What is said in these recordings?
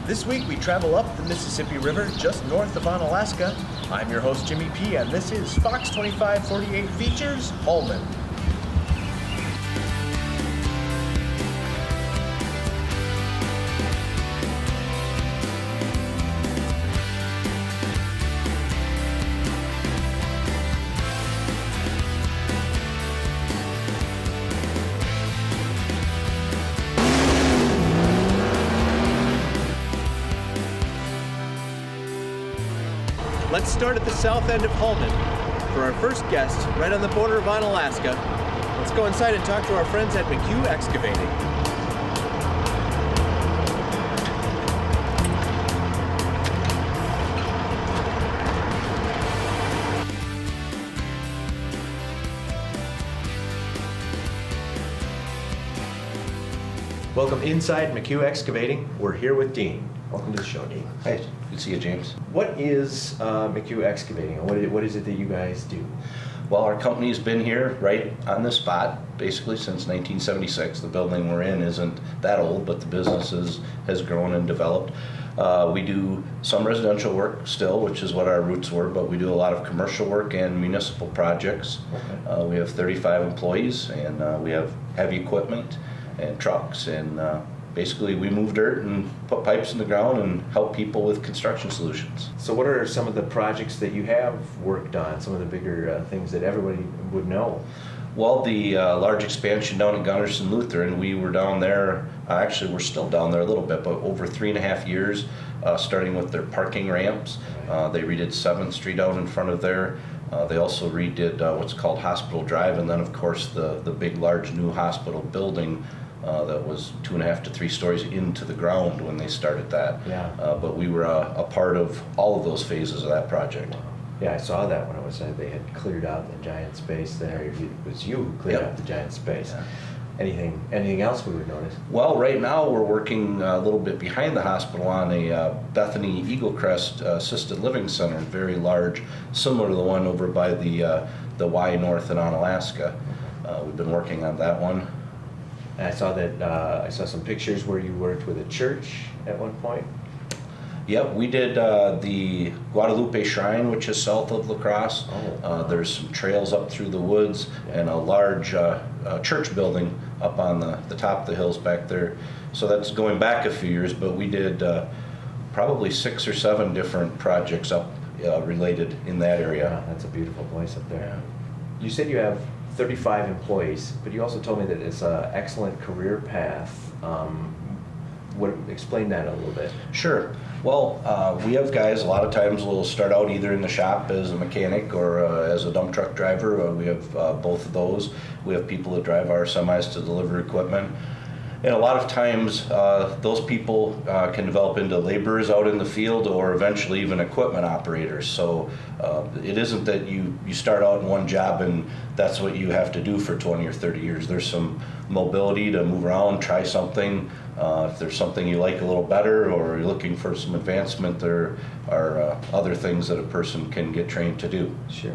This week we travel up the Mississippi River just north of Onalaska. I'm your host Jimmy P, and this is Fox 2548 Features Holman. Let's start at the south end of Holman. For our first guest, right on the border of Onalaska, let's go inside and talk to our friends at McHugh Excavating. Welcome inside McHugh Excavating. We're here with Dean. Welcome to the show, Dean. Hey, good to see you, James. What is McHugh Excavating, and what is it that you guys do? Well, our company's been here right on this spot basically since 1976. The building we're in isn't that old, but the business has grown and developed. We do some residential work still, which is what our roots were, but we do a lot of commercial work and municipal projects. Okay. We have 35 employees, and we have heavy equipment and trucks, and basically we move dirt and put pipes in the ground and help people with construction solutions. So what are some of the projects that you have worked on, some of the bigger things that everybody would know? Well, the large expansion down at Gunderson Lutheran, we were down there, actually we're still down there a little bit, but over 3.5 years, starting with their parking ramps. They redid 7th Street out in front of there. They also redid what's called Hospital Drive, and then of course the big large new hospital building that was 2.5 to 3 stories into the ground when they started that. Yeah. But we were a part of all of those phases of that project. Yeah, I saw that when I was there. They had cleared out the giant space there. It was you who cleared out the giant space. Yeah. Anything else we would notice? Well, right now we're working a little bit behind the hospital on a Bethany Eagle Crest assisted living center, very large, similar to the one over by the Y North in Onalaska. We've been working on that one. And I saw some pictures where you worked with a church at one point. Yep, we did the Guadalupe Shrine, which is south of La Crosse. Oh. There's some trails up through the woods and a large church building up on the top of the hills back there. So that's going back a few years, but we did probably 6 or 7 different projects up related in that area. Yeah, that's a beautiful place up there. You said you have 35 employees, but you also told me that it's an excellent career path. Explain that a little bit. Sure. Well, we have guys, a lot of times will start out either in the shop as a mechanic or as a dump truck driver. We have both of those. We have people that drive our semis to deliver equipment. And a lot of times, those people can develop into laborers out in the field or eventually even equipment operators. So it isn't that you start out in one job and that's what you have to do for 20 or 30 years. There's some mobility to move around, try something. If there's something you like a little better or you're looking for some advancement, there are other things that a person can get trained to do. Sure.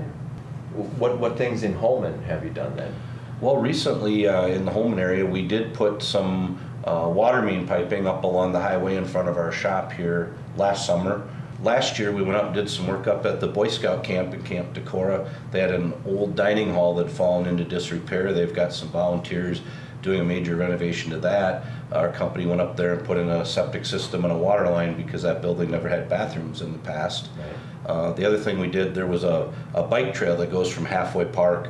What things in Holman have you done then? Well, recently in the Holman area, we did put some water main piping up along the highway in front of our shop here last summer. Last year, we went up and did some work up at the Boy Scout camp in Camp Decorah. They had an old dining hall that had fallen into disrepair. They've got some volunteers doing a major renovation to that. Our company went up there and put in a septic system and a water line because that building never had bathrooms in the past. Right. The other thing we did, there was a bike trail that goes from Halfway Park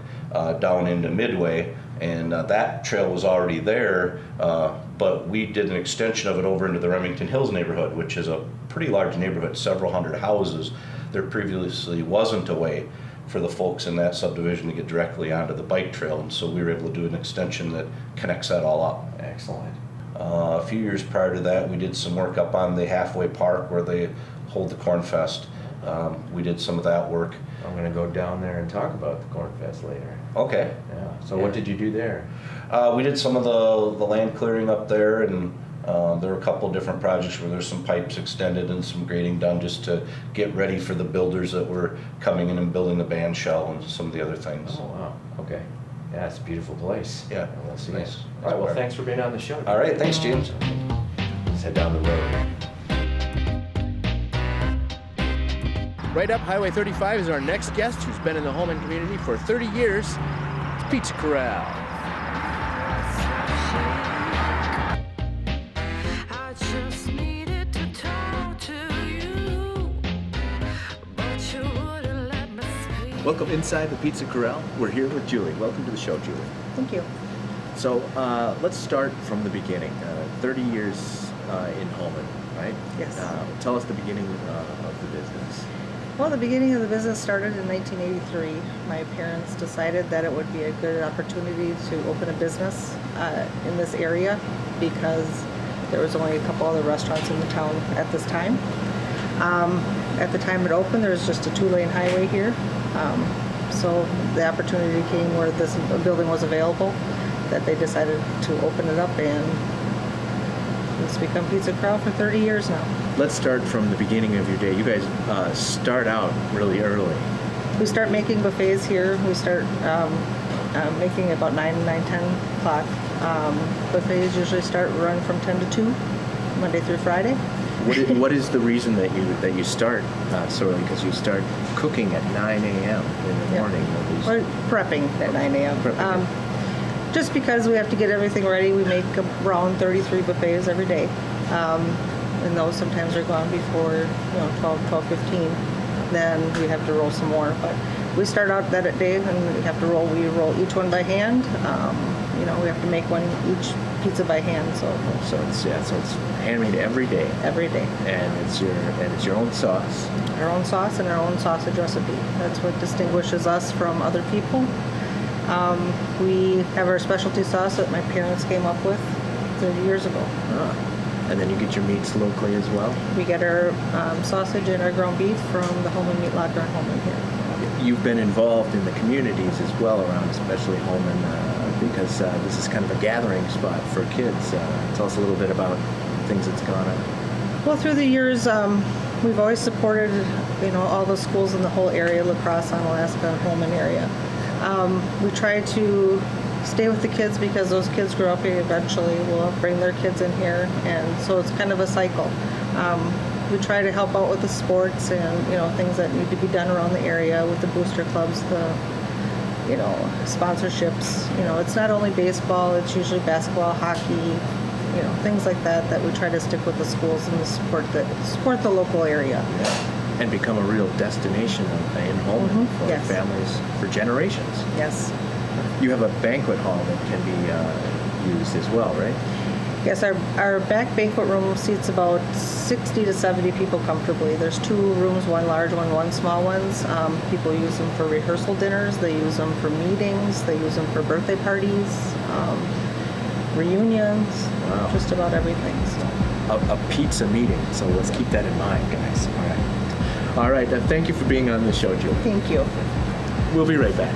down into Midway, and that trail was already there, but we did an extension of it over into the Remington Hills neighborhood, which is a pretty large neighborhood, several hundred houses. There previously wasn't a way for the folks in that subdivision to get directly onto the bike trail, and so we were able to do an extension that connects that all up. Excellent. A few years prior to that, we did some work up on the Halfway Park where they hold the Corn Fest. We did some of that work. I'm going to go down there and talk about the Corn Fest later. Okay. Yeah. So what did you do there? We did some of the land clearing up there, and there were a couple of different projects where there's some pipes extended and some grading done just to get ready for the builders that were coming in and building the band shell and some of the other things. Oh, wow. Okay. Yeah, it's a beautiful place. Yeah. We'll see nice. All right, well, thanks for being on the show. All right, thanks, James. Let's head down the road. Right up Highway 35 is our next guest who's been in the Holman community for 30 years. It's Pizza Corral. I just needed to talk to you, but you wouldn't let me speak. Welcome inside the Pizza Corral. We're here with Julie. Welcome to the show, Julie. Thank you. So let's start from the beginning. 30 years in Holman, right? Yes. Tell us the beginning of the business. Well, the beginning of the business started in 1983. My parents decided that it would be a good opportunity to open a business in this area because there was only a couple other restaurants in the town at this time. At the time it opened, there was just a 2-lane highway here. So the opportunity came where this building was available that they decided to open it up, and it's become Pizza Corral for 30 years now. Let's start from the beginning of your day. You guys start out really early. We start making buffets here. We start making about 10 o'clock. Buffets usually run from 10 to 2, Monday through Friday. What is the reason that you start so early? Because you start cooking at 9 a.m. in the morning. We're prepping at 9 a.m. Just because we have to get everything ready. We make around 33 buffets every day. And those sometimes are gone before 12:15. Then we have to roll some more. But we start out that day and we have to roll. We roll each one by hand. We have to make each pizza by hand. So it's handmade every day. Every day. And it's your own sauce. Our own sauce and our own sausage recipe. That's what distinguishes us from other people. We have our specialty sauce that my parents came up with 30 years ago. And then you get your meats locally as well? We get our sausage and our ground beef from the Holman Meat Locker in Holman here. You've been involved in the communities as well around, especially Holman, because this is kind of a gathering spot for kids. Tell us a little bit about things that's gone on. Well, through the years, we've always supported, all the schools in the whole area, La Crosse, Onalaska, and Holman area. We try to stay with the kids because those kids grow up here eventually. We'll bring their kids in here, and so it's kind of a cycle. We try to help out with the sports and things that need to be done around the area with the booster clubs, the sponsorships. It's not only baseball; it's usually basketball, hockey, things like that we try to stick with the schools and support the local area. And become a real destination in Holman for Yes. families for generations. Yes. You have a banquet hall that can be used as well, right? Yes, our back banquet room seats about 60 to 70 people comfortably. There's 2 rooms, one large one small ones. People use them for rehearsal dinners. They use them for meetings. They use them for birthday parties, reunions, just about everything. So. A pizza meeting, so let's keep that in mind, guys. All right. Thank you for being on the show, Julie. Thank you. We'll be right back.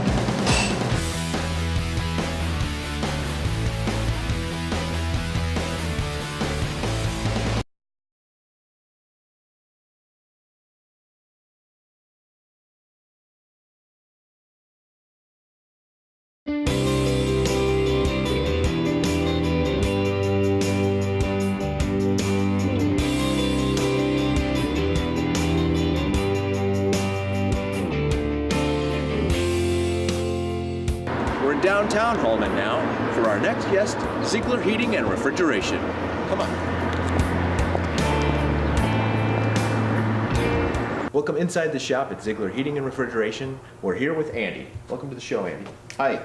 We're in downtown Holman now for our next guest, Ziegler Heating and Refrigeration. Come on. Welcome inside the shop at Ziegler Heating and Refrigeration. We're here with Andy. Welcome to the show, Andy. Hi.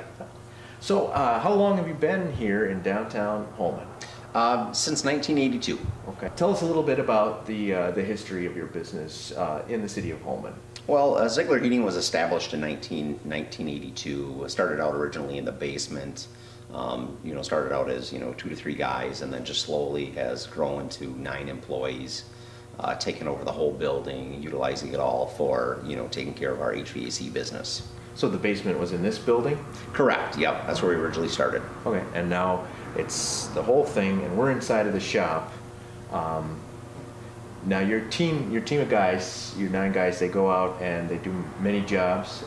So, how long have you been here in downtown Holman? Since 1982. Okay. Tell us a little bit about the history of your business in the city of Holman. Well, Ziegler Heating was established in 1982. Started out originally in the basement. Started out as 2 to 3 guys, and then just slowly has grown to 9 employees, taking over the whole building, utilizing it all for taking care of our HVAC business. So the basement was in this building? Correct. Yep. That's where we originally started. Okay. And now it's the whole thing, and we're inside of the shop. Now your team of guys, your 9 guys, they go out and they do many jobs.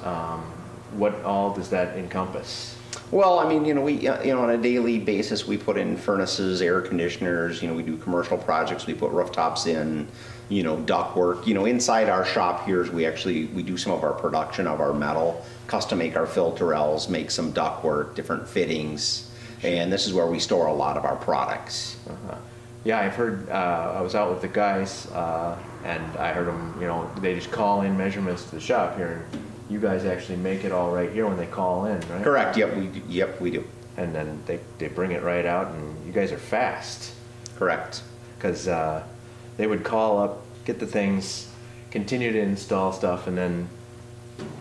What all does that encompass? Well, I mean, we, on a daily basis, we put in furnaces, air conditioners, we do commercial projects, we put rooftops in, duct work. Inside our shop here, we do some of our production of our metal, custom make our filterels, make some duct work, different fittings, and this is where we store a lot of our products. Uh-huh. Yeah, I've heard, I was out with the guys, and I heard them, they just call in measurements to the shop here, and you guys actually make it all right here when they call in, right? Correct, yep, we do. And then they bring it right out, and you guys are fast. Correct. Because they would call up, get the things, continue to install stuff, and then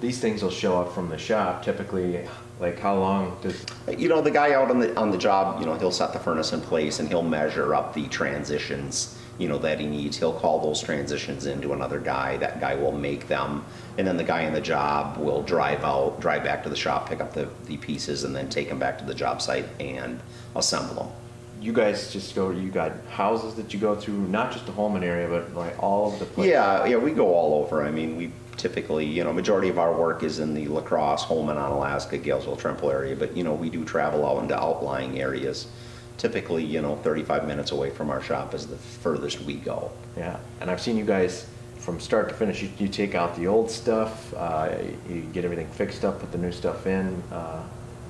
these things will show up from the shop. Typically, like how long does... The guy out on the job, he'll set the furnace in place and he'll measure up the transitions, that he needs. He'll call those transitions into another guy. That guy will make them, and then the guy in the job will drive back to the shop, pick up the pieces, and then take them back to the job site and assemble them. You guys you got houses that you go through, not just the Holman area, but like all of the places? Yeah, we go all over. I mean, we typically, majority of our work is in the La Crosse, Holman, Onalaska, Galesville, Trimble area, but, we do travel out into outlying areas. Typically, 35 minutes away from our shop is the furthest we go. Yeah, and I've seen you guys from start to finish. You take out the old stuff, you get everything fixed up, put the new stuff in.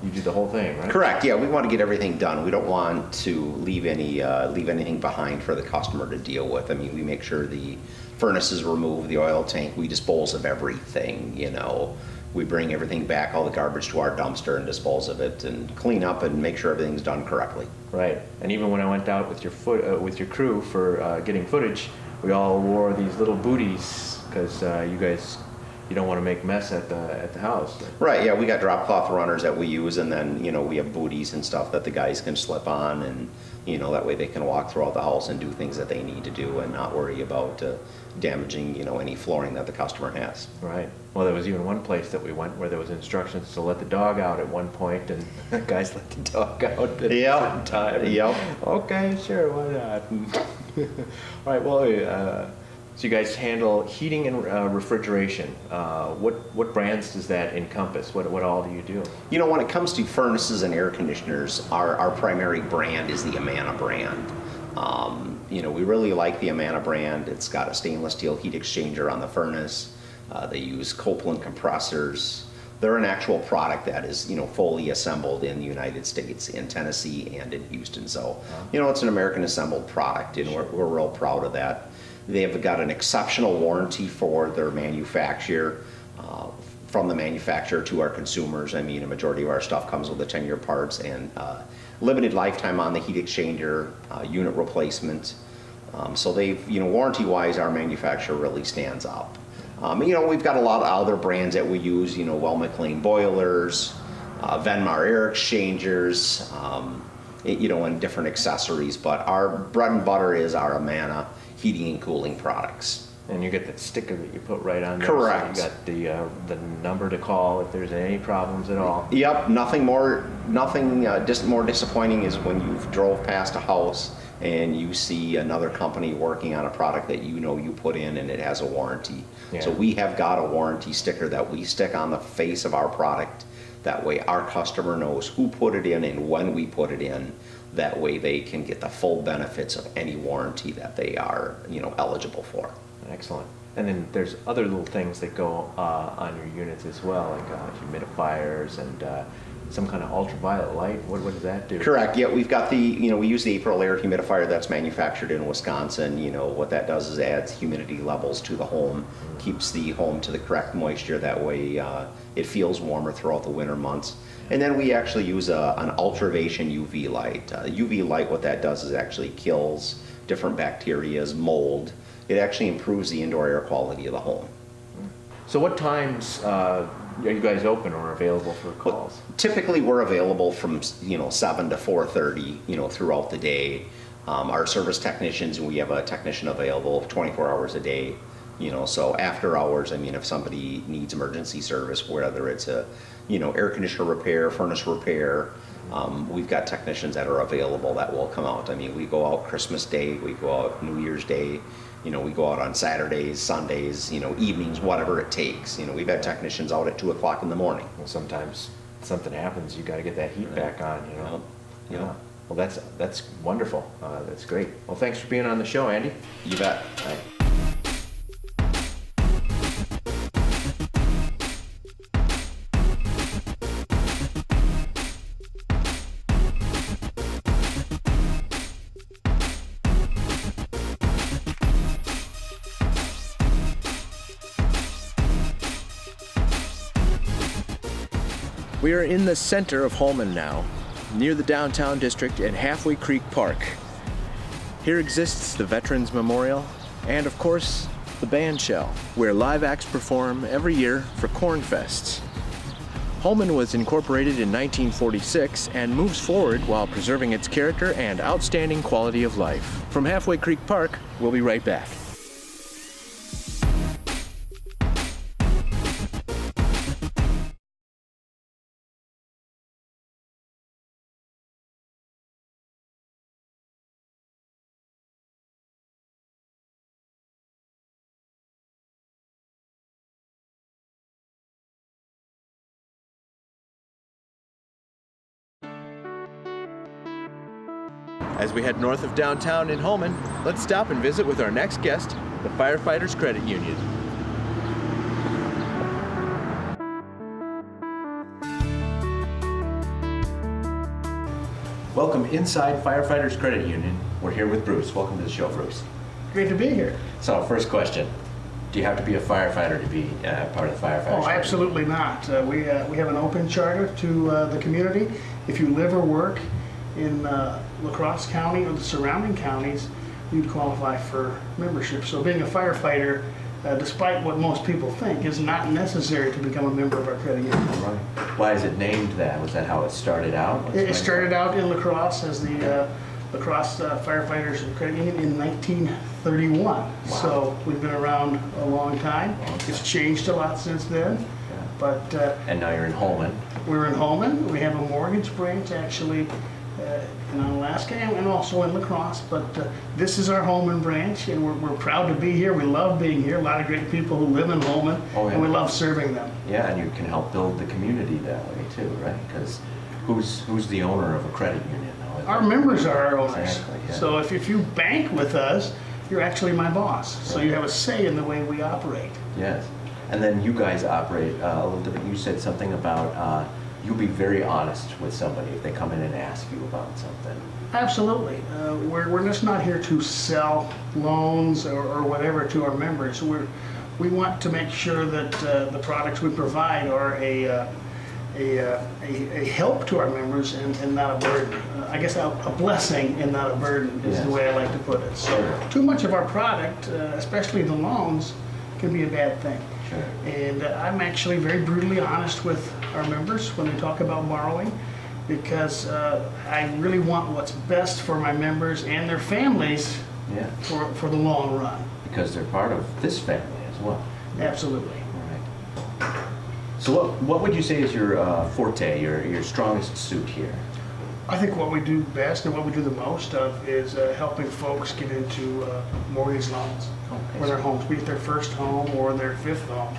You do the whole thing, right? Correct. Yeah, we want to get everything done. We don't want to leave anything behind for the customer to deal with. I mean, we make sure the furnace is removed, the oil tank. We dispose of everything. We bring everything back, all the garbage to our dumpster, and dispose of it, and clean up and make sure everything's done correctly. Right. And even when I went out with your crew for getting footage, we all wore these little booties because you don't want to make mess at the house. Right. Yeah, we got drop cloth runners that we use, and then we have booties and stuff that the guys can slip on, and that way they can walk throughout the house and do things that they need to do and not worry about damaging any flooring that the customer has. Right. Well, there was even one place that we went where there was instructions to let the dog out at one point, and the guys let the dog out at a certain time. Yep. Okay, sure, why not? All right. Well, so you guys handle heating and refrigeration. What brands does that encompass? What all do you do? When it comes to furnaces and air conditioners, our primary brand is the Amana brand. We really like the Amana brand. It's got a stainless steel heat exchanger on the furnace. They use Copeland compressors. They're an actual product that is, fully assembled in the United States, in Tennessee and in Houston. So, it's an American assembled product, and we're real proud of that. They've got an exceptional warranty for their manufacturer, from the manufacturer to our consumers. I mean, a majority of our stuff comes with a 10-year parts and limited lifetime on the heat exchanger, unit replacement. So they've, warranty-wise, our manufacturer really stands up. We've got a lot of other brands that we use, Well McLean boilers, Venmar air exchangers, and different accessories. But our bread and butter is our Amana heating and cooling products. And you get that sticker that you put right on there. Correct. So you got the number to call if there's any problems at all. Yep. Nothing more disappointing is when you've drove past a house and you see another company working on a product that you put in and it has a warranty. Yeah. So we have got a warranty sticker that we stick on the face of our product. That way our customer knows who put it in and when we put it in. That way they can get the full benefits of any warranty that they are, eligible for. Excellent. And then there's other little things that go on your units as well, like humidifiers and some kind of ultraviolet light. What does that do? Correct. Yeah, we've got we use the April air humidifier that's manufactured in Wisconsin. What that does is adds humidity levels to the home, keeps the home to the correct moisture. That way it feels warmer throughout the winter months. And then we actually use an ultravation UV light. UV light, what that does is actually kills different bacterias, mold. It actually improves the indoor air quality of the home. So what times are you guys open or available for calls? Typically, we're available from 7 to 4:30, throughout the day. Our service technicians, we have a technician available 24 hours a day. So after hours, if somebody needs emergency service, whether it's a air conditioner repair, furnace repair, we've got technicians that are available that will come out. We go out Christmas Day, we go out New Year's Day. We go out on Saturdays, Sundays, evenings, whatever it takes. We've had technicians out at 2 o'clock in the morning. Well, sometimes something happens, you got to get that heat back on, you know. Yep. Yeah. Well, that's wonderful. That's great. Well, thanks for being on the show, Andy. You bet. All right. We are in the center of Holmen now, near the downtown district in Halfway Creek Park. Here exists the Veterans Memorial and, of course, the band shell, where live acts perform every year for Corn Fests. Holmen was incorporated in 1946 and moves forward while preserving its character and outstanding quality of life. From Halfway Creek Park, we'll be right back. As we head north of downtown in Holmen, let's stop and visit with our next guest, the Firefighters Credit Union. Welcome inside Firefighters Credit Union. We're here with Bruce. Welcome to the show, Bruce. Great to be here. So, first question. Do you have to be a firefighter to be part of the Firefighters? Oh, absolutely not. We have an open charter to the community. If you live or work in La Crosse County or the surrounding counties, you'd qualify for membership. So being a firefighter, despite what most people think, is not necessary to become a member of our credit union. Right. Why is it named that? Was that how it started out? It started out in La Crosse as the La Crosse Firefighters Credit Union in 1931. Wow. So we've been around a long time. It's changed a lot since then. Yeah. But And now you're in Holmen. we're in Holmen. We have a mortgage branch actually in Alaska and also in La Crosse. But this is our Holmen branch, and we're proud to be here. We love being here. A lot of great people who live in Holmen, Oh, yeah. and we love serving them. Yeah, and you can help build the community that way too, right? Because who's the owner of a credit union now? Our members are our owners. Exactly, yeah. So if you bank with us, you're actually my boss. So you have a say in the way we operate. Yes. And then you guys operate a little different. You said something about you'll be very honest with somebody if they come in and ask you about something. Absolutely. We're just not here to sell loans or whatever to our members. We want to make sure that the products we provide are a help to our members and not a burden. I guess a blessing and not a burden is Yes. the way I like to put it. So Sure. too much of our product, especially the loans, can be a bad thing. Sure. And I'm actually very brutally honest with our members when they talk about borrowing, because I really want what's best for my members and their families Yeah. for the long run. Because they're part of this family as well. Absolutely. All right. So what would you say is your forte, your strongest suit here? I think what we do best and what we do the most of is helping folks get into mortgage loans Okay. for their homes, be it their first home or their fifth home.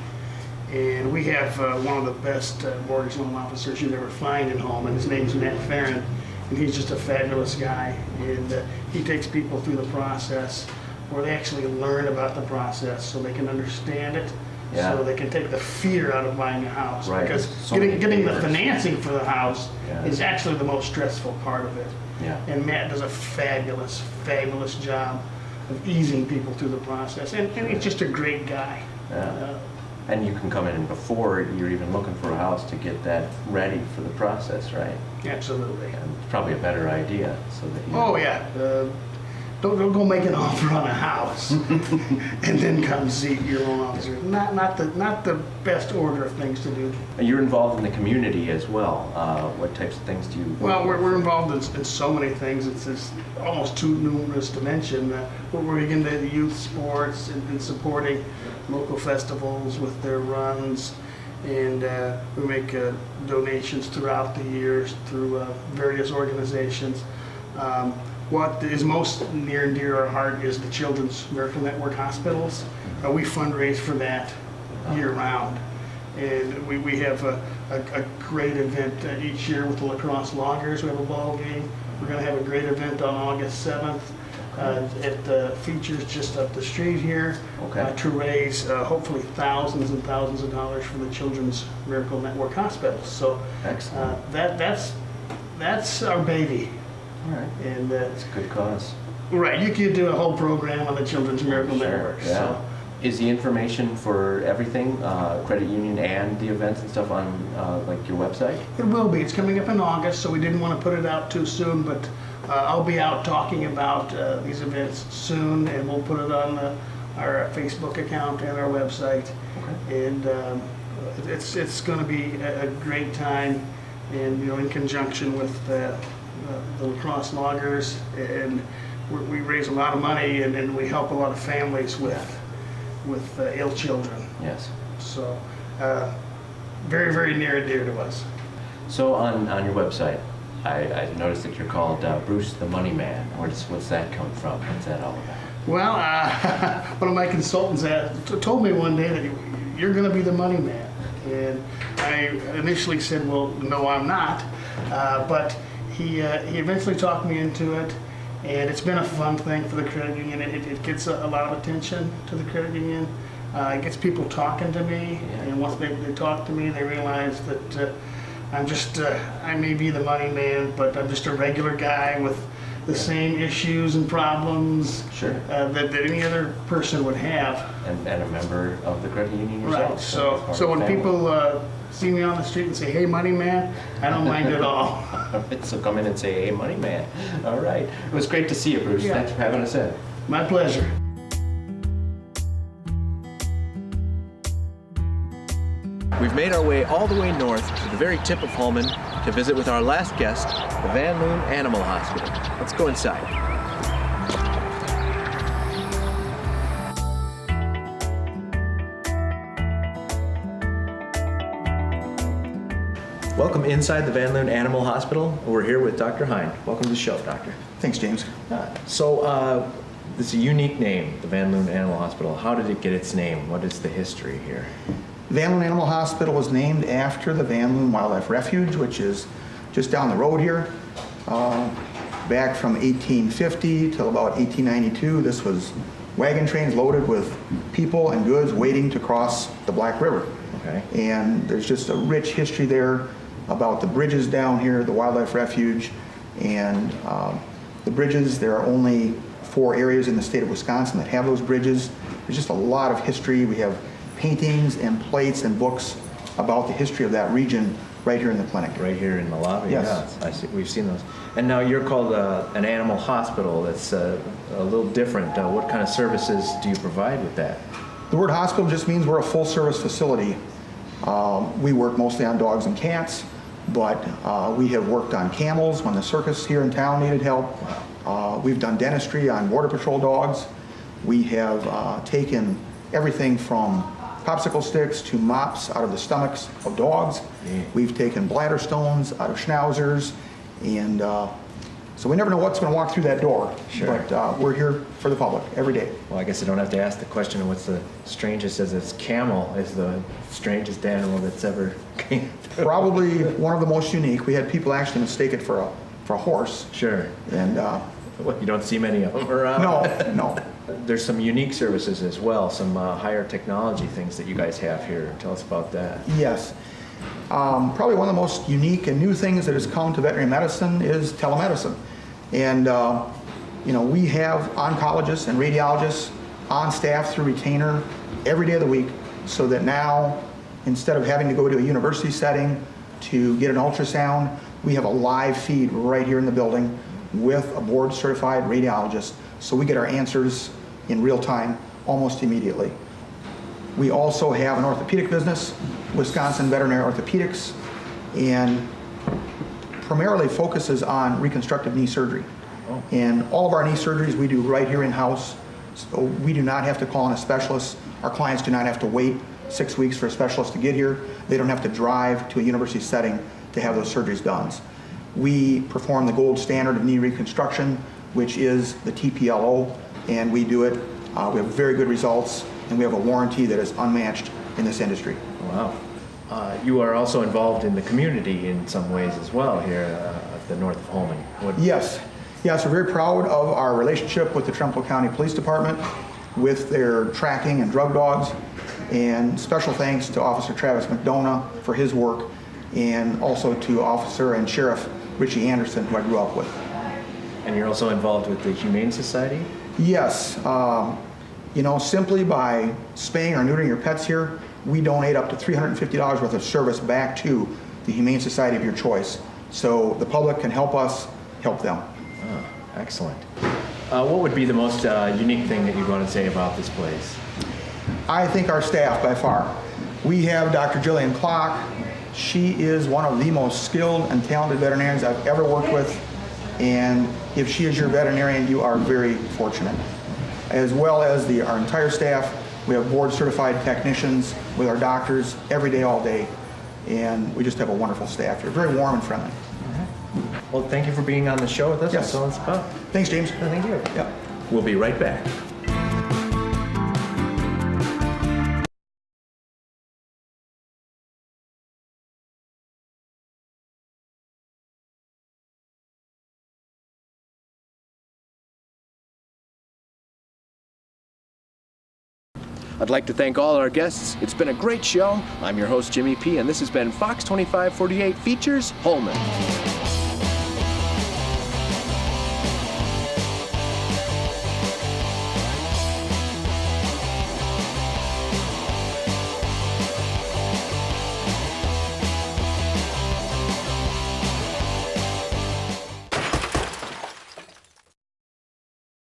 And we have one of the best mortgage loan officers you'd ever find in home, and his name's Matt Farron, and he's just a fabulous guy. And he takes people through the process where they actually learn about the process so they can understand it, Yeah. so they can take the fear out of buying a house. Right. Because So many getting the favors. financing for the house Yeah. is actually the most stressful part of it. Yeah. And Matt does a fabulous, fabulous job of easing people through the process. And he's just a great guy. Yeah. And you can come in before you're even looking for a house to get that ready for the process, right? Absolutely. And it's probably a better idea so that you. Oh, yeah. Don't go make an offer on a house and then come see your loan officer. Not the best order of things to do. And you're involved in the community as well. What types of things do you? Well, we're involved in so many things. It's just almost too numerous to mention. We're into the youth sports and supporting local festivals with their runs. And we make donations throughout the years through various organizations. What is most near and dear to our heart is the Children's Miracle Network hospitals. We fundraise for that year round. And we have a great event each year with the lacrosse loggers. We have a ball game. We're going to have a great event on August 7th. It features just up the street here to raise hopefully thousands and thousands of dollars for the Children's Miracle Network hospitals. So that's our baby. All right. And It's a good cause. right, you could do a whole program on the Children's Miracle Network. Yeah. So. Is the information for everything, credit union and the events and stuff on like your website? It will be. It's coming up in August, so we didn't want to put it out too soon, but I'll be out talking about these events soon, and we'll put it on our Facebook account and our website. Okay. And it's going to be a great time, and in conjunction with the lacrosse loggers, and we raise a lot of money, and we help a lot of families with ill children. Yes. So very, very near and dear to us. So on your website, I noticed that you're called Bruce the Money Man. What's that come from? What's that all about? Well, one of my consultants told me one day that you're going to be the money man. And I initially said, well, no, I'm not. But he eventually talked me into it. And it's been a fun thing for the credit union. It gets a lot of attention to the credit union. It gets people talking to me. Yeah. And once they talk to me, they realize that I may be the money man, but I'm just a regular guy with the same issues and problems that any other person would have. And a member of the credit union yourself. Right. So So when people see me on the street and say, "Hey, money man," I don't mind at all. So come in and say, "Hey, Money Man." All right. It was great to see you, Bruce. Yeah. Thanks for having us in. My pleasure. We've made our way all the way north to the very tip of Holmen to visit with our last guest, the Van Loon Animal Hospital. Let's go inside. Welcome inside the Van Loon Animal Hospital. We're here with Dr. Hine. Welcome to the show, Doctor. Thanks, James. So, this is a unique name, the Van Loon Animal Hospital. How did it get its name? What is the history here? Van Loon Animal Hospital was named after the Van Loon Wildlife Refuge, which is just down the road here. Back from 1850 till about 1892, this was wagon trains loaded with people and goods waiting to cross the Black River. Okay. And there's just a rich history there about the bridges down here, the wildlife refuge, and the bridges. There are only 4 areas in the state of Wisconsin that have those bridges. There's just a lot of history. We have paintings and plates and books about the history of that region right here in the clinic. Right here in the lobby. Yes. I see. We've seen those. And now you're called an animal hospital. That's a little different. What kind of services do you provide with that? The word hospital just means we're a full-service facility. We work mostly on dogs and cats, but we have worked on camels when the circus here in town needed help. We've done dentistry on Border Patrol dogs. We have taken everything from popsicle sticks to mops out of the stomachs of dogs. Yeah. We've taken bladder stones out of schnauzers, and so we never know what's going to walk through that door. Sure. But we're here for the public every day. Well, I guess I don't have to ask the question of what's the strangest, as it's camel is the strangest animal that's ever came through. Probably one of the most unique. We had people actually mistake it for a horse. Sure. And Well, you don't see many of them around. no. There's some unique services as well, some higher technology things that you guys have here. Tell us about that. Yes. Probably one of the most unique and new things that has come to veterinary medicine is telemedicine. And, we have oncologists and radiologists on staff through retainer every day of the week, so that now, instead of having to go to a university setting to get an ultrasound, we have a live feed right here in the building with a board-certified radiologist, so we get our answers in real time almost immediately. We also have an orthopedic business, Wisconsin Veterinary Orthopedics, and primarily focuses on reconstructive knee surgery. Oh. And all of our knee surgeries we do right here in-house, so we do not have to call in a specialist. Our clients do not have to wait 6 weeks for a specialist to get here. They don't have to drive to a university setting to have those surgeries done. We perform the gold standard of knee reconstruction, which is the TPLO, and we do it. We have very good results, and we have a warranty that is unmatched in this industry. Wow. You are also involved in the community in some ways as well here at the north of Holmen. Yes. Yes, we're very proud of our relationship with the Trumbull County Police Department with their tracking and drug dogs. And special thanks to Officer Travis McDonough for his work, and also to Officer and Sheriff Richie Anderson, who I grew up with. And you're also involved with the Humane Society? Yes. You know, simply by spaying or neutering your pets here, we donate up to $350 worth of service back to the Humane Society of your choice. So the public can help us help them. Oh, excellent. What would be the most unique thing that you'd want to say about this place? I think our staff, by far. We have Dr. Jillian Clock. She is one of the most skilled and talented veterinarians I've ever worked with. And if she is your veterinarian, you are very fortunate. As well as our entire staff. We have board certified technicians with our doctors every day, all day. And we just have a wonderful staff here. Very warm and friendly. Well, thank you for being on the show with us. Yes. That's all it's about. Thanks, James. Thank you. Yep. We'll be right back. I'd like to thank all our guests. It's been a great show. I'm your host, Jimmy P., and this has been Fox 2548 Features Holmen.